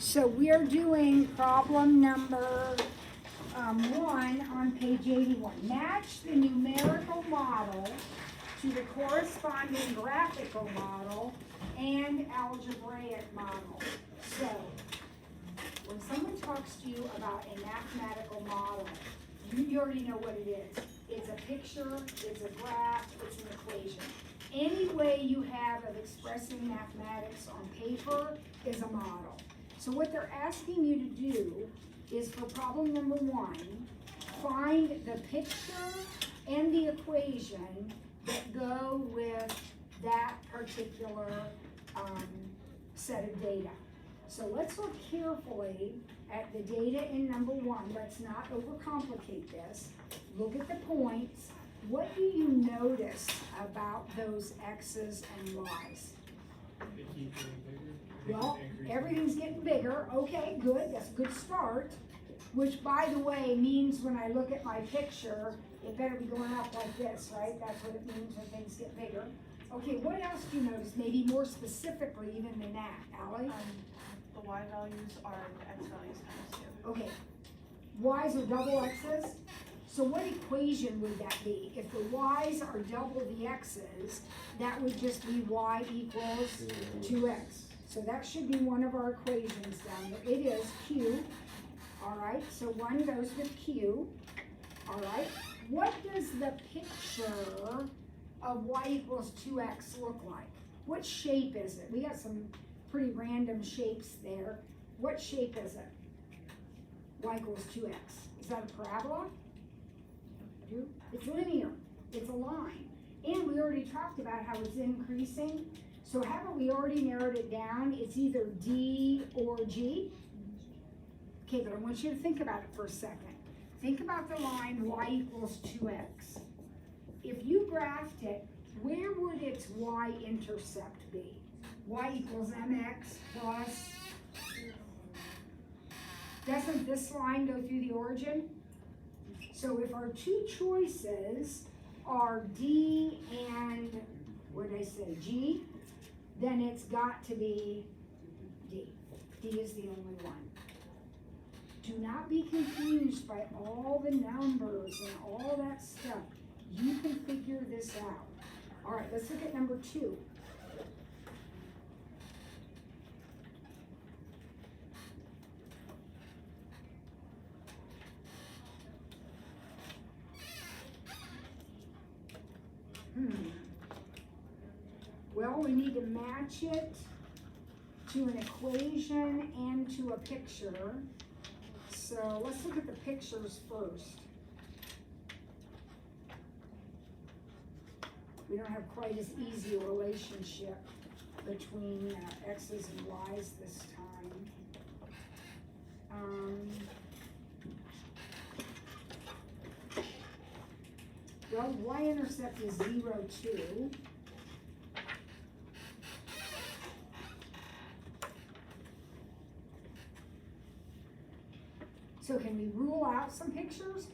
So we are doing problem number 1 on page 81. Match the numerical model to the corresponding graphical model and algebraic model. So when someone talks to you about a mathematical model, you already know what it is. It's a picture, it's a graph, it's an equation. Any way you have of expressing mathematics on paper is a model. So what they're asking you to do is, for problem number 1, find the picture and the equation that go with that particular set of data. So let's look carefully at the data in number 1. Let's not overcomplicate this. Look at the points. What do you notice about those X's and Y's? They keep getting bigger. Well, everything's getting bigger. Okay, good. That's a good start. Which, by the way, means when I look at my picture, it better be going up like this, right? That's what it means when things get bigger. Okay, what else do you notice? Maybe more specifically even than that, Allie? The y values are the x values times 2. Okay, y's are double x's. So what equation would that be? If the y's are double the x's, that would just be y equals 2x. So that should be one of our equations down there. It is q. All right, so 1 goes with q. All right, what does the picture of y equals 2x look like? What shape is it? We got some pretty random shapes there. What shape is it? Y equals 2x. Is that a parabola? It's linear. It's a line. And we already talked about how it's increasing. So haven't we already narrowed it down? It's either D or G. Okay, but I want you to think about it for a second. Think about the line y equals 2x. If you graphed it, where would its y-intercept be? Y equals mx plus... Doesn't this line go through the origin? So if our two choices are D and, what did I say, G, then it's got to be D. D is the only one. Do not be confused by all the numbers and all that stuff. You can figure this out. All right, let's look at number 2. Well, we need to match it to an equation and to a picture. So let's look at the pictures first. We don't have quite as easy a relationship between x's and y's this time. Well, y-intercept is 0, 2. So can we rule out some pictures?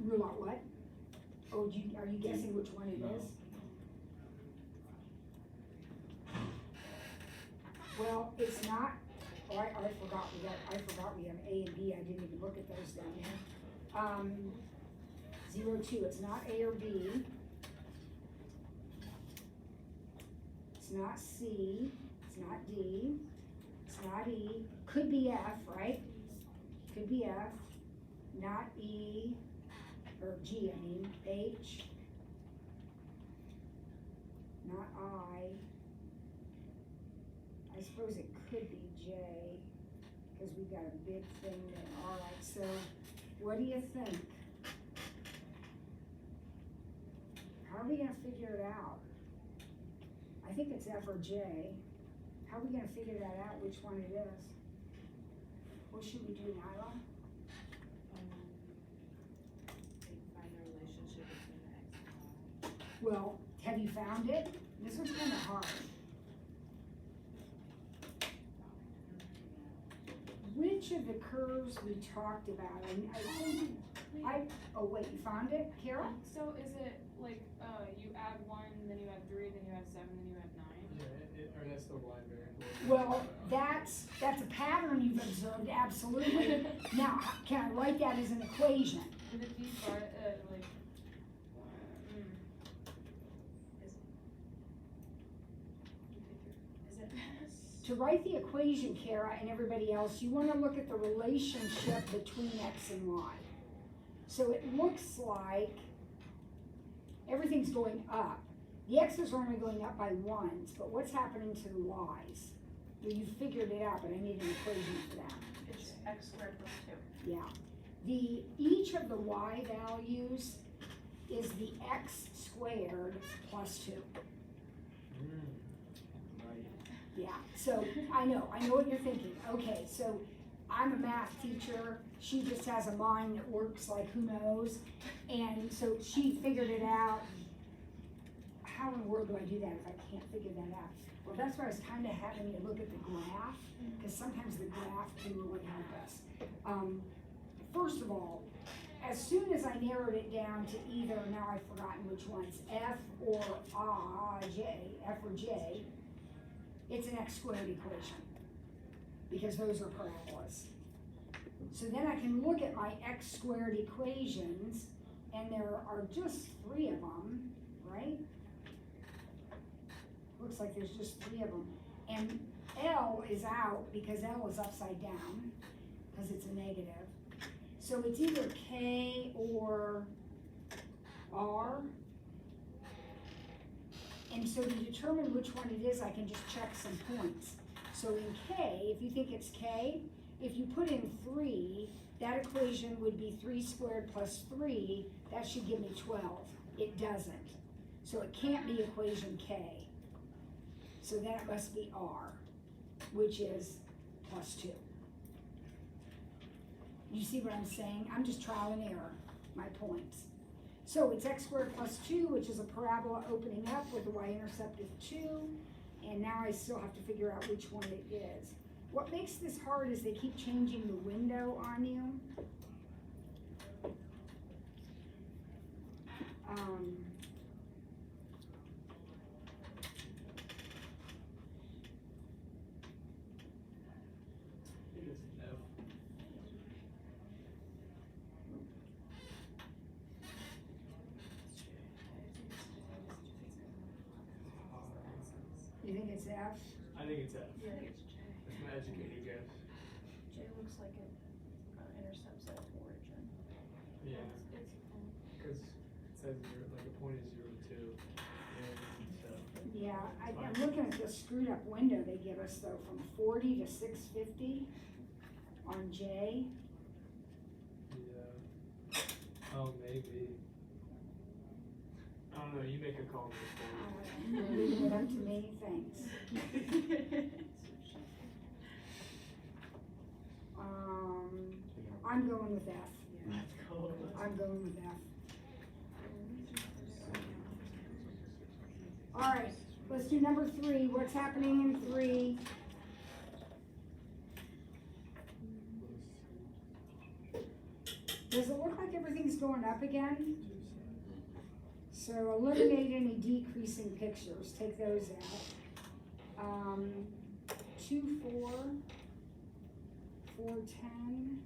Rule out what? Oh, are you guessing which one it is? Well, it's not. Oh, I forgot we have A and B. I didn't even look at those down there. 0, 2. It's not A or B. It's not C. It's not D. It's not E. Could be F, right? Could be F. Not E. Or G, I mean. H. Not I. I suppose it could be J, because we've got a big thing there. All right, so what do you think? How are we going to figure it out? I think it's F or J. How are we going to figure that out, which one it is? What should we do, Nyla? Find the relationship between the x and y. Well, have you found it? This one's kind of hard. Which of the curves we talked about? Oh wait, you found it, Kara? So is it like you add 1, then you add 3, then you add 7, then you add 9? Yeah, or Well, that's a pattern you've observed, absolutely. Now, can I write that as an equation? And if you start, like, is it? To write the equation, Kara, and everybody else, you wanna look at the relationship between X and Y. So it looks like everything's going up. The X's are only going up by ones, but what's happening to the Y's? Well, you figured it out, but I need an equation for that. It's x squared plus 2. Yeah. Each of the Y values is the X squared plus 2. Yeah, so I know what you're thinking. Okay, so I'm a math teacher. She just has a mind that works like who knows. And so she figured it out. How in the world do I do that if I can't figure that out? Well, that's why I was kind of having you look at the graph, because sometimes the graph can really help us. First of all, as soon as I narrowed it down to either, now I've forgotten which ones, F or J, F or J, it's an X squared equation, because those are parabolas. So then I can look at my X squared equations, and there are just 3 of them, right? Looks like there's just 3 of them. And L is out because L is upside down, because it's a negative. So it's either K or R. And so to determine which one it is, I can just check some points. So in K, if you think it's K, if you put in 3, that equation would be 3 squared plus 3, that should give me 12. It doesn't. So it can't be equation K. So then it must be R, which is plus 2. You see what I'm saying? I'm just trial and error, my points. So it's x squared plus 2, which is a parabola opening up with a y-intercept of 2. And now I still have to figure out which one it is. What makes this hard is they keep changing the window on you. You think it's F? I think it's F. Yeah, I think it's J. That's my educated guess. J looks like it intercepts at origin. Yeah, It's because it says like a point is 0 to 2. And so, Yeah, I'm looking at the screwed up window they give us though, from 40 to 650 on J. yeah. Oh, maybe. I don't know, you make a call this You're leaving it up to me, thanks. I'm going with F. Let's go. I'm going with F. All right, let's do number 3. What's happening in 3? Does it look like everything's going up again? So eliminate any decreasing pictures, take those out. 2, 4, 4, 10.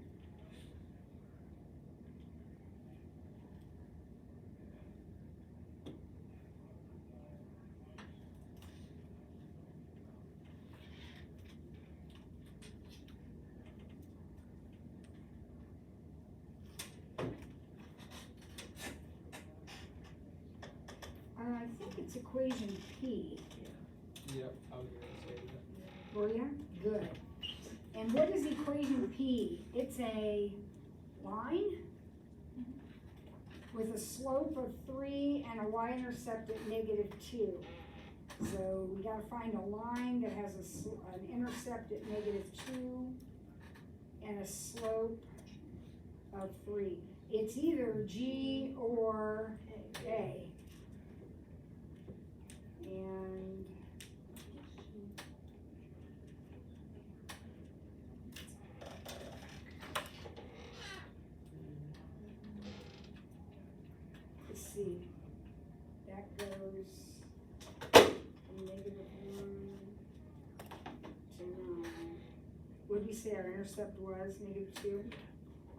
I think it's equation P. Yep, I was gonna say that. Were ya? Good. And what is equation P? It's a line with a slope of 3 and a y-intercept at -2. So we gotta find a line that has an intercept at -2 and a slope of 3. It's either G or A. And let's see, that goes from -1 to we say our intercept was? -2?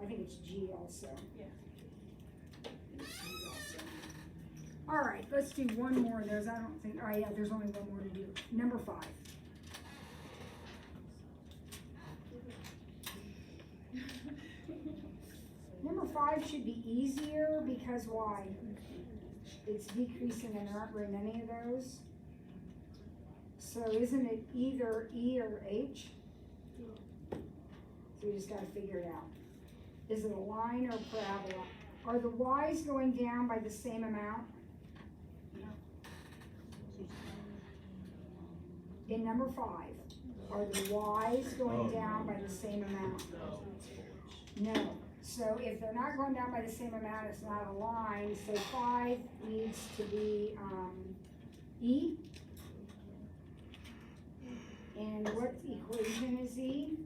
I think it's G also. Yeah. It's G also. All right, let's do one more of those. I don't think, oh yeah, there's only one more to do. Number 5. Number 5 should be easier because why? It's decreasing and there aren't very many of those. So isn't it either E or H? So we just gotta figure it out. Is it a line or a parabola? Are the Y's going down by the same amount? In number 5, are the Y's going down by the same amount? No. So if they're not going down by the same amount, it's not a line. So 5 needs to be E. And what equation is E?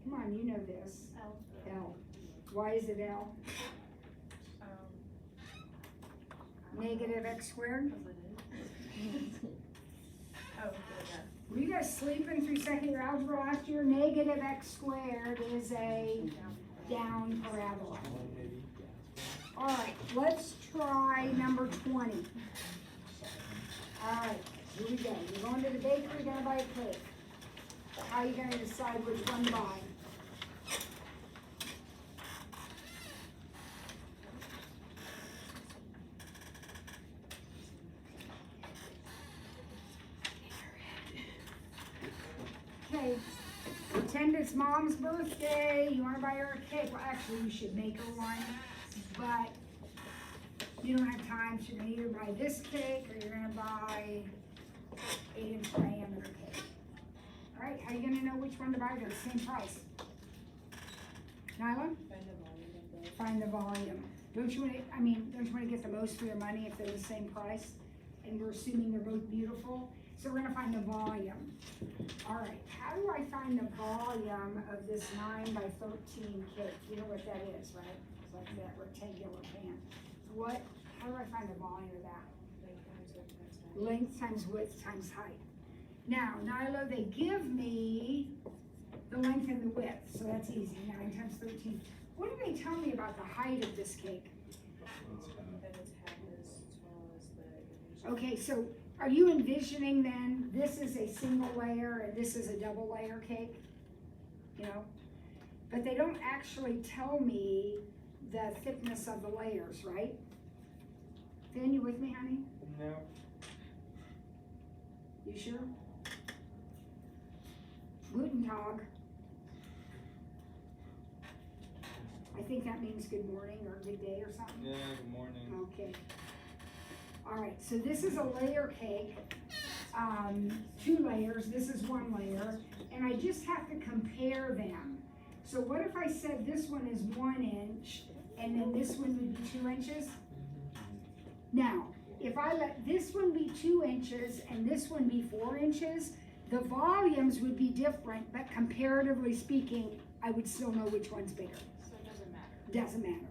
Come on, you know this. L. L. Why is it L? Negative x squared? Oh, yeah. Were you guys sleeping through second year algebra last year? Negative x squared is a down parabola. All right, let's try number 20. All right, here we go. You're going to the bakery, you're gonna buy a cake. How are you gonna decide which one to buy? Okay, pretend it's mom's birthday, you wanna buy her a cake. Well, actually, you should make her one, but you don't have time, so you're gonna either buy this cake or you're gonna buy 8-inch diameter cake. All right, how are you gonna know which one to buy? They're the same price. Nyla? Find the volume of both. Find the volume. Don't you wanna get the most for your money if they're the same price? And we're assuming they're both beautiful, so we're gonna find the volume. All right, how do I find the volume of this 9 by 13 cake? You know what that is, right? It's like that rectangular pan. How do I find the volume of that? Length times width times height. Now, Nyla, they give me the length and the width, so that's easy, 9 times 13. What do they tell me about the height of this cake? That it's half as tall as the. Okay, so are you envisioning then, this is a single layer and this is a double layer cake? You know? But they don't actually tell me the thickness of the layers, right? Finn, you with me, honey? No. You sure? Guten Tag. I think that means good morning or good day or something. Yeah, good morning. Okay. All right, so this is a layer cake, 2 layers, this is 1 layer, and I just have to compare them. So what if I said this one is 1 inch, and then this one would be 2 inches? Now, if I let this one be 2 inches and this one be 4 inches, the volumes would be different, but comparatively speaking, I would still know which one's bigger. So it doesn't matter. Doesn't matter.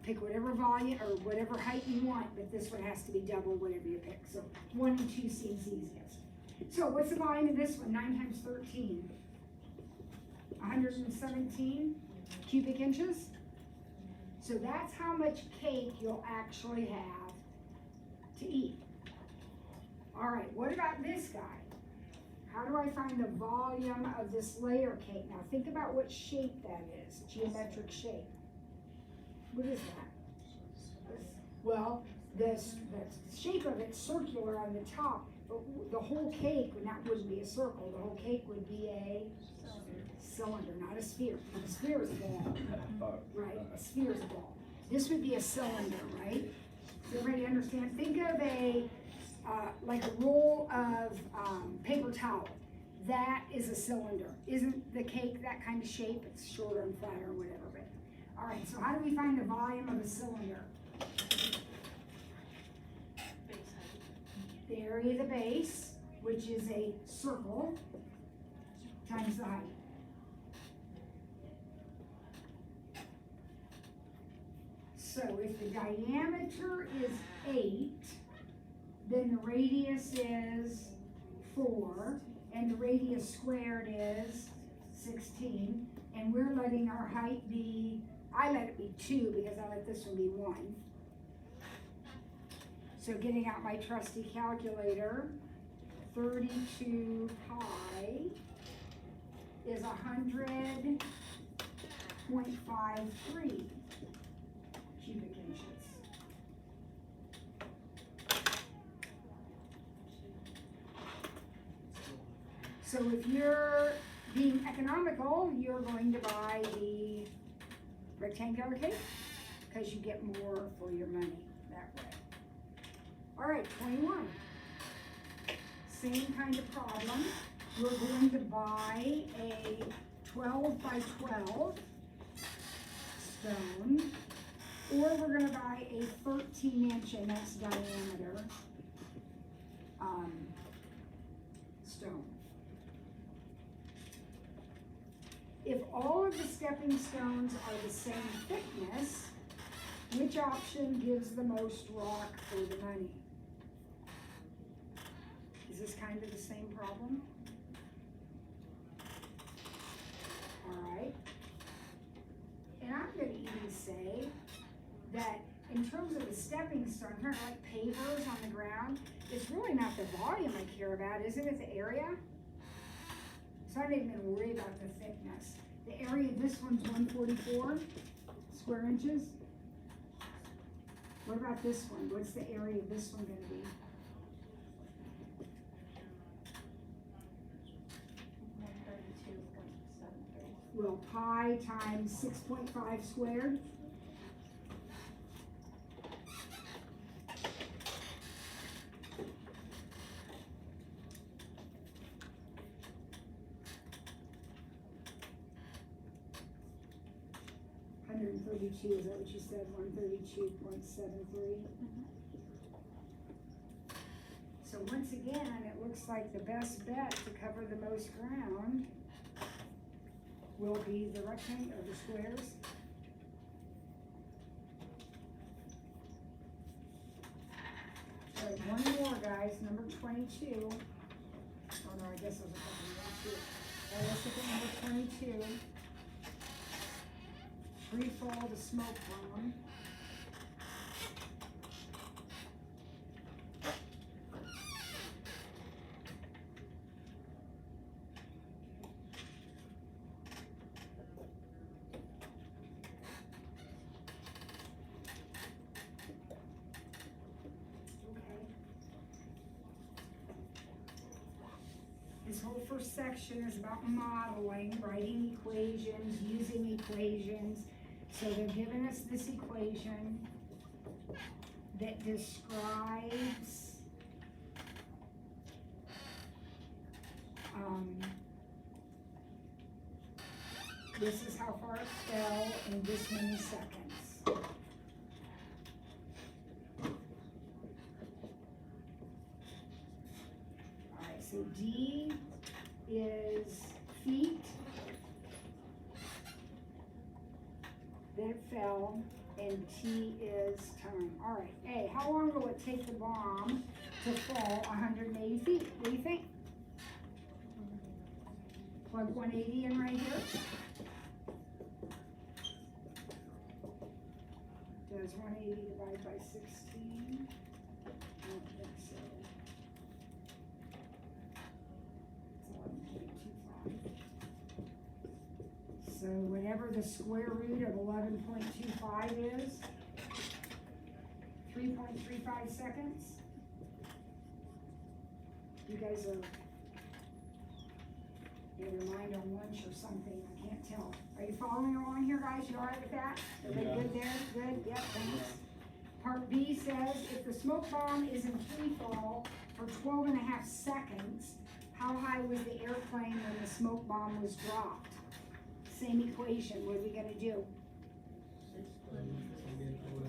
Pick whatever volume or whatever height you want, but this one has to be double whatever you pick. So 1 and 2 seems easiest. So what's the volume of this one? 9 times 13. 117 cubic inches. So that's how much cake you'll actually have to eat. All right, what about this guy? How do I find the volume of this layer cake? Now think about what shape that is, geometric shape. What is that? Well, the shape of it's circular on the top, but the whole cake wouldn't be a circle. The whole cake would be a cylinder, not a sphere. A sphere is a ball, right? A sphere is a ball. This would be a cylinder, right? Does everybody understand? Think of like a roll of paper towel. That is a cylinder. Isn't the cake that kind of shape? It's shorter and flatter or whatever. But all right, so how do we find the volume of a cylinder? The area of the base, which is a circle, times the height. So if the diameter is 8, then the radius is 4, and the radius squared is 16, and we're letting our height be, I let it be 2 because I let this one be 1. So getting out my trusty calculator, 32 pi is 100.53 cubic inches. So if you're being economical, you're going to buy the rectangular cake because you get more for your money that way. All right, 21. Same kind of problem. We're going to buy a 12 by 12 stone, or we're going to buy a 13-inch, and that's diameter, stone. If all of the stepping stones are the same thickness, which option gives the most rock for the money? Is this kind of the same problem? All right. And I'm going to even say that in terms of the stepping stone, kind of like pavers on the ground, it's really not the volume I care about, is it? It's the area. So I'm not even going to worry about the thickness. The area of this one's 144 square inches. What about this one? What's the area of this one going to be? 132.73. Well, pi times 6.5 squared. Is that what you said? 132.73. So once again, it looks like the best bet to cover the most ground will be the rectangle or the squares. All right, one more, guys. Number 22. Oh no, I guess those are couple more too. Let's look at number 22. Free fall the smoke bomb. This whole first section is about modeling, writing equations, using equations. So they're giving us this equation that describes this is how far it fell in this many seconds. Alright, so D is feet that it fell, and T is time. Alright, A, how long will it take the bomb to fall 180 feet? What do you think? Plug 180 in right here. Does 180 divide by 16? I don't think so. It's 11.25. So whatever the square root of 11.25 is, 3.35 seconds. You guys are, you have your mind on lunch or something, I can't tell. Are you following along here, guys? You all right with that? Everybody good there? Good? Yep, thanks. Part B says, if the smoke bomb is in free fall for 12.5 seconds, how high was the airplane when the smoke bomb was dropped? Same equation. What are we gonna do?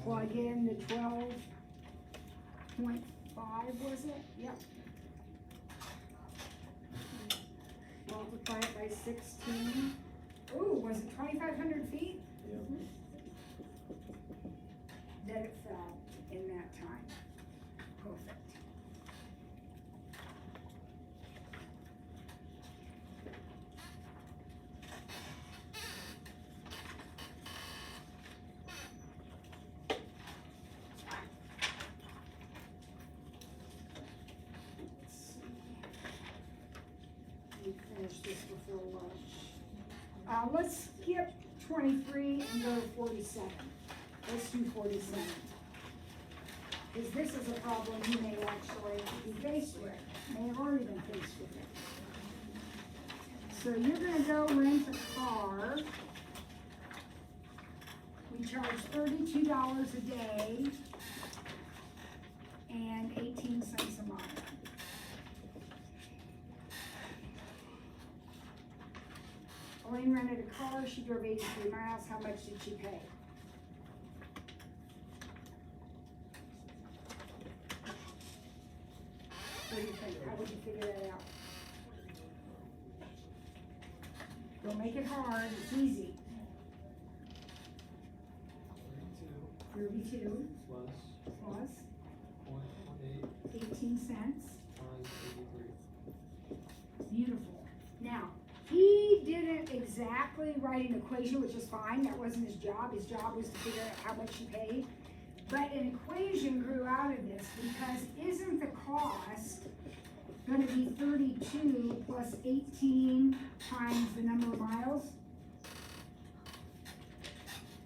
Plug in the 12.5, was it? Yep. Multiply it by 16. Ooh, was it 2,500 feet? Yep. That it fell in that time. Perfect. finish this before lunch. Let's skip 23 and go to 47. Let's do 47. Because this is a problem you may actually be faced with, may have already been faced with it. So you're gonna go rent a car. We charge $32 a day and 18 cents a mile. Elaine rented a car, she drove 83 miles, how much did she pay? What do you think? How would you figure that out? Don't make it hard, it's easy. 32 plus 18 cents. Beautiful. Now, he didn't exactly write an equation, which is fine, that wasn't his job. His job was to figure out how much he paid. But an equation grew out of this, because isn't the cost gonna be 32 plus 18 times the number of miles?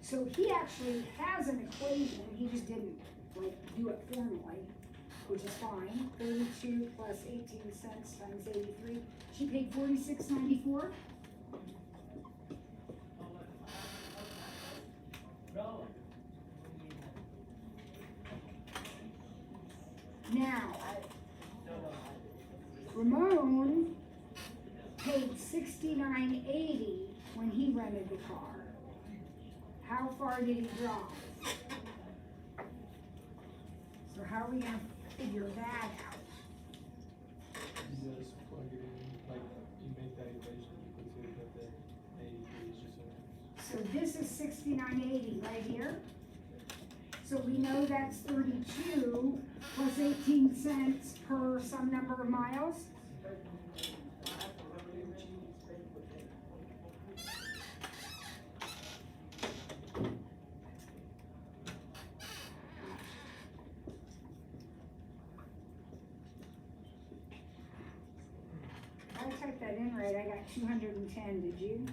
So he actually has an equation, he just didn't like do it formally, which is fine. 32 plus 18 cents times 83. She paid $46.94. Now, Ramon paid $69.80 when he rented the car. How far did he drive? So how are we gonna figure that out? You just plug it in, like, you make that equation equal to what the 83 is just in. So this is $69.80 right here. So we know that's 32 plus 18 cents per some number of miles. I typed that in right, I got 210, did you?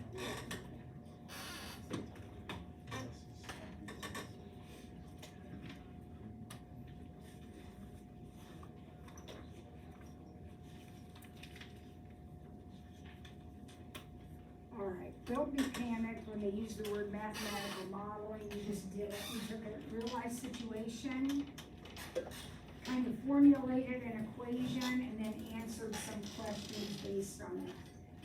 Alright, don't be panicked when they use the word mathematical modeling, you just did it. You took a real life situation, kind of formulated an equation, and then answered some questions based on it.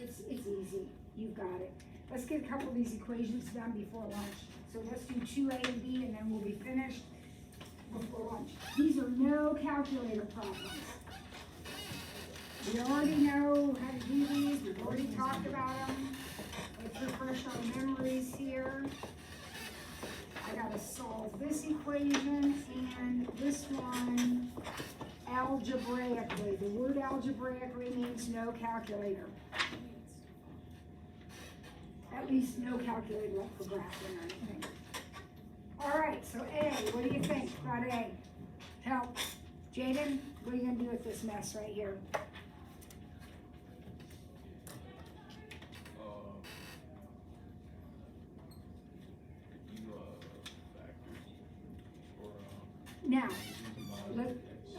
It's easy, you've got it. Let's get a couple of these equations done before lunch. So let's do 2A and B, and then we'll be finished before lunch. These are no calculator problems. We already know how to do these, we've already talked about them. Let's refresh our memories here. I gotta solve this equation and this one algebraically. The word algebraically means no calculator. At least no calculator like for graphing or anything. All right, so A, what do you think about A? Help. Jaden, what are you gonna do with this mess right here? Now,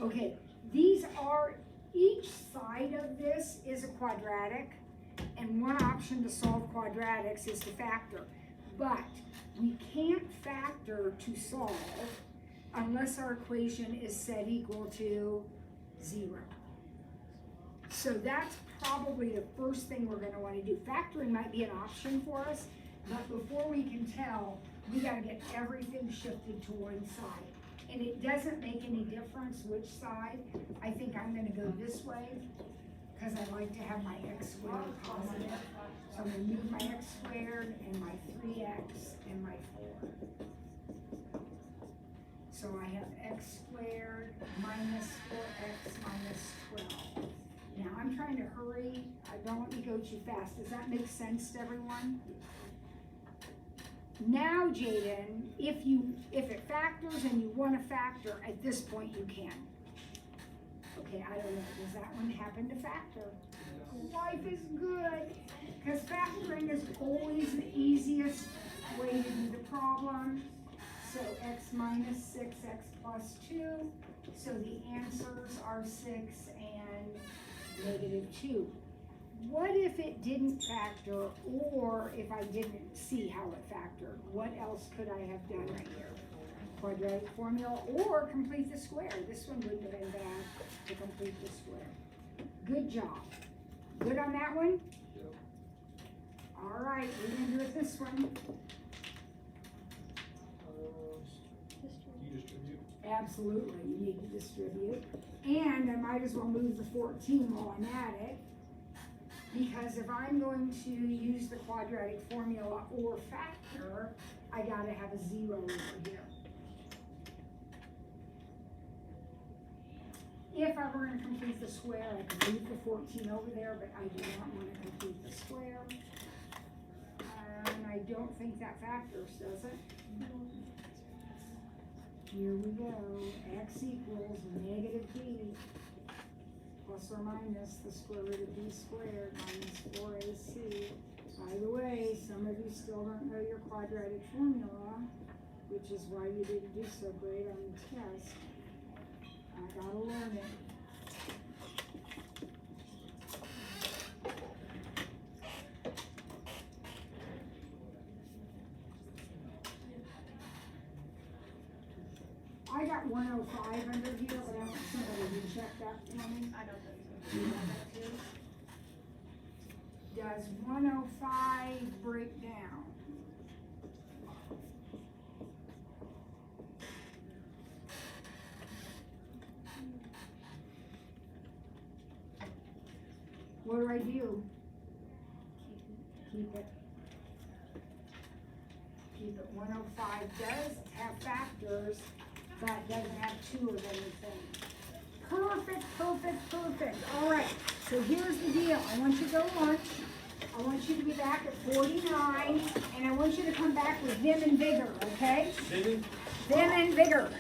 okay, these are, each side of this is a quadratic, and one option to solve quadratics is to factor. But we can't factor to solve unless our equation is set equal to 0. So that's probably the first thing we're gonna wanna do. Factoring might be an option for us, but before we can tell, we gotta get everything shifted to one side. And it doesn't make any difference which side. I think I'm gonna go this way, because I like to have my x squared positive. So I'm gonna move my x squared and my 3x and my 4. So I have x squared minus 4x minus 12. Now I'm trying to hurry, don't let me go too fast. Does that make sense to everyone? Now, Jaden, if it factors and you want to factor, at this point you can. Okay, I don't know, does that one happen to factor? Life is good, because factoring is always the easiest way to do the problem. So x minus 6x plus 2, so the answers are 6 and negative 2. What if it didn't factor, or if I didn't see how it factored? What else could I have done right here? Quadratic formula, or complete the square. This one wouldn't have been bad to complete the square. Good job. Good on that one? Yep. All right, we're gonna do it this one. You distribute. Absolutely, you need to distribute. And I might as well move the 14 while I'm at it. Because if I'm going to use the quadratic formula or factor, I gotta have a 0 over here. If I were gonna complete the square, I could move the 14 over there, but I do not wanna complete the square. And I don't think that factors, does it? Here we go, x equals negative b plus or minus the square root of b squared minus 4ac. By the way, some of you still don't know your quadratic formula, which is why you didn't do so great on the test. I gotta learn it. I got 105 under here, but I want somebody to check that for me. I don't think so. You got that too? Does 105 break down? What do I do? Keep it. Keep it. 105 does have factors, but doesn't have 2 of anything. Perfect, perfect, perfect. All right, so here's the deal. I want you to go lunch. I want you to be back at 49, and I want you to come back with vim and vigor, okay? Maybe? Vim and vigor.